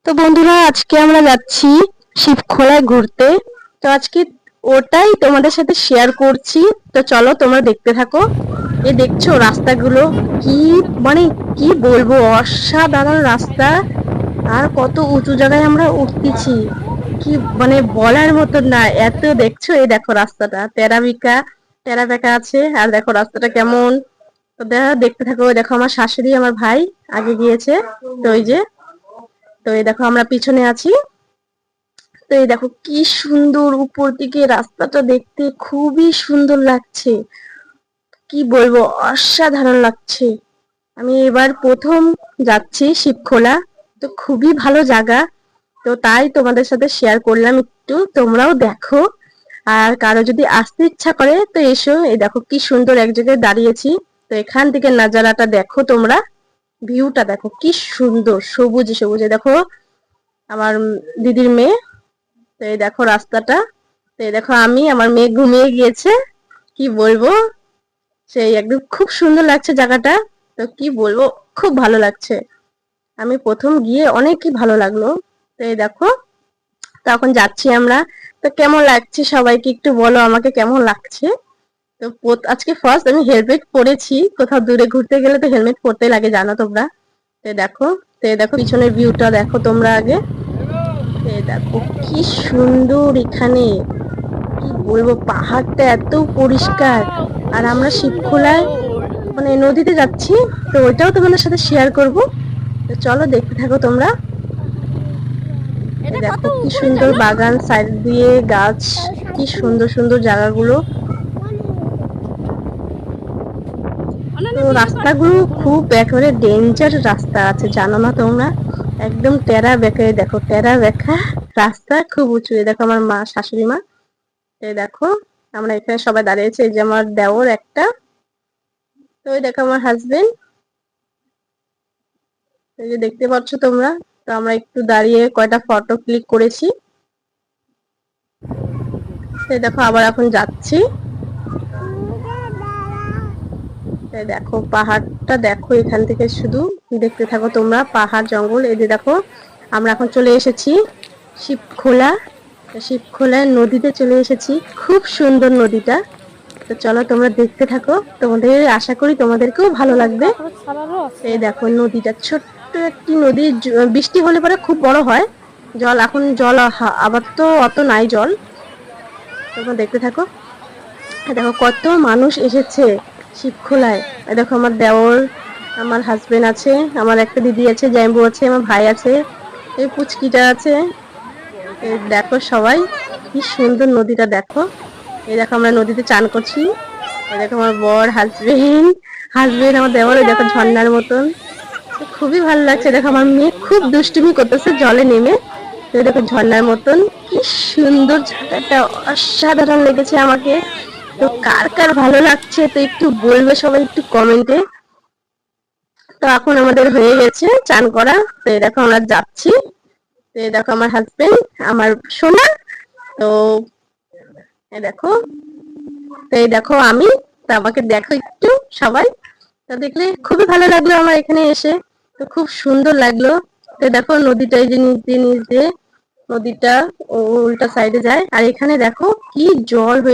তো বন্ধুরা, আজকে আমরা যাচ্ছি শিবখোলায় ঘুরতে। তো আজকে ওটাই তোমাদের সাথে শেয়ার করছি। তো চলো তোমরা দেখতে থাকো। এই দেখছো রাস্তাগুলো, কি মানে কি বলবো, অসাধারণ রাস্তা। আর কত উঁচু জায়গায় আমরা উঠতেছি, কি মানে বলার মতো না। এত দেখছো, এই দেখো রাস্তাটা টেরা বেঁকা আছে। আর দেখো রাস্তাটা কেমন। তো দেখতে থাকো। ওই দেখো আমার শাশুড়ি, আমার ভাই আগে গিয়েছে। তো ওই যে, তো এই দেখো আমরা পিছনে আছি। তো এই দেখো কি সুন্দর উপর দিকে রাস্তাটা, দেখতে খুবই সুন্দর লাগছে। কি বলবো, অসাধারণ লাগছে। আমি এবার প্রথম যাচ্ছি শিবখোলা। তো খুবই ভালো জায়গা। তো তাই তোমাদের সাথে শেয়ার করলাম, একটু তোমরাও দেখো। আর কারো যদি আসতে ইচ্ছা করে তো এসো। এই দেখো কি সুন্দর এক জায়গায় দাঁড়িয়েছি। তো এখান থেকে নাজারাটা দেখো তোমরা, ভিউটা দেখো কি সুন্দর, সবুজ সবুজ। দেখো আমার দিদির মেয়ে। তো এই দেখো রাস্তাটা। তো এই দেখো আমি, আমার মেয়ে ঘুমিয়ে গিয়েছে। কি বলবো, সেই একদম খুব সুন্দর লাগছে জায়গাটা। তো কি বলবো, খুব ভালো লাগছে। আমি প্রথম গিয়ে অনেকই ভালো লাগলো। তো এই দেখো, তো এখন যাচ্ছি আমরা। তো কেমন লাগছে সবাইকে একটু বলো আমাকে, কেমন লাগছে। তো আজকে ফার্স্ট আমি হেলমেট পরেছি। কোথাও দূরে ঘুরতে গেলে তো হেলমেট পরতে লাগে, জানো তোমরা। তো দেখো, তো দেখো পিছনের ভিউটা দেখো তোমরা আগে। এই দেখো কি সুন্দর এখানে। কি বলবো, পাহাড়টা এত পরিষ্কার। আর আমরা শিবখোলায় মানে নদীতে যাচ্ছি। তো ওইটাও তোমাদের সাথে শেয়ার করব। তো চলো দেখতে থাকো তোমরা। দেখো কি সুন্দর বাগান, সাইড দিয়ে গাছ, কি সুন্দর সুন্দর জায়গাগুলো। তো রাস্তাগুলো খুব একেবারে ডেঞ্জার রাস্তা আছে, জানো না তোমরা। একদম টেরা বেঁকা, দেখো টেরা বেঁকা রাস্তা, খুব উঁচু। দেখো আমার মা, শাশুড়ি মা। এই দেখো আমরা এখানে সবাই দাঁড়িয়েছি। এই যে আমার দেওর একটা। তো ওই দেখো আমার হাজবেন্ড। এই যে দেখতে পাচ্ছ তোমরা। তো আমরা একটু দাঁড়িয়ে কয়টা ফটো ক্লিক করেছি। এই দেখো আবার এখন যাচ্ছি। এই দেখো পাহাড়টা দেখো, এখান থেকে শুধু দেখতে থাকো তোমরা, পাহাড় জঙ্গল। এই যে দেখো আমরা এখন চলে এসেছি শিবখোলা। শিবখোলায় নদীতে চলে এসেছি, খুব সুন্দর নদীটা। তো চলো তোমরা দেখতে থাকো, তোমাদের আশা করি তোমাদেরকেও ভালো লাগবে। এই দেখো নদীটা, ছোট্ট একটি নদী। বৃষ্টি হলে পরে খুব বড় হয় জল। এখন জল আবার তো অত নাই জল। তোমরা দেখতে থাকো। দেখো কত মানুষ এসেছে শিবখোলায়। দেখো আমার দেওর, আমার হাজবেন্ড আছে, আমার একটা দিদি আছে, জাইম্বু আছে, আমার ভাই আছে, এই পুচকিটা আছে। দেখো সবাই, কি সুন্দর নদীটা দেখো। এই দেখো আমরা নদীতে চান করছি। এই দেখো আমার বর, হাজবেন্ড আমার দেওর। দেখো ঝর্ণার মতন, খুবই ভালো লাগছে। দেখো আমার মেয়ে খুব দুষ্টুমি করতেছে জলে নেমে। তো দেখো ঝর্ণার মতন, কি সুন্দর জায়গাটা, অসাধারণ লেগেছে আমাকে। তো কার কার ভালো লাগছে তো একটু বলবে সবাই, একটু কমেন্টে। তো এখন আমাদের হয়ে গেছে চান করা। তো এই দেখো আমরা যাচ্ছি। তো এই দেখো আমার হাজবেন্ড, আমার সোনা। তো এই দেখো, তো এই দেখো আমি। তো আমাকে দেখো একটু সবাই। তো দেখলে খুবই ভালো লাগলো আমার এখানে এসে। তো খুব সুন্দর লাগলো। তো দেখো নদীটা, এই যে নিচ দিয়ে নদীটা উল্টা সাইডে যায়। আর এখানে দেখো কি জল হয়ে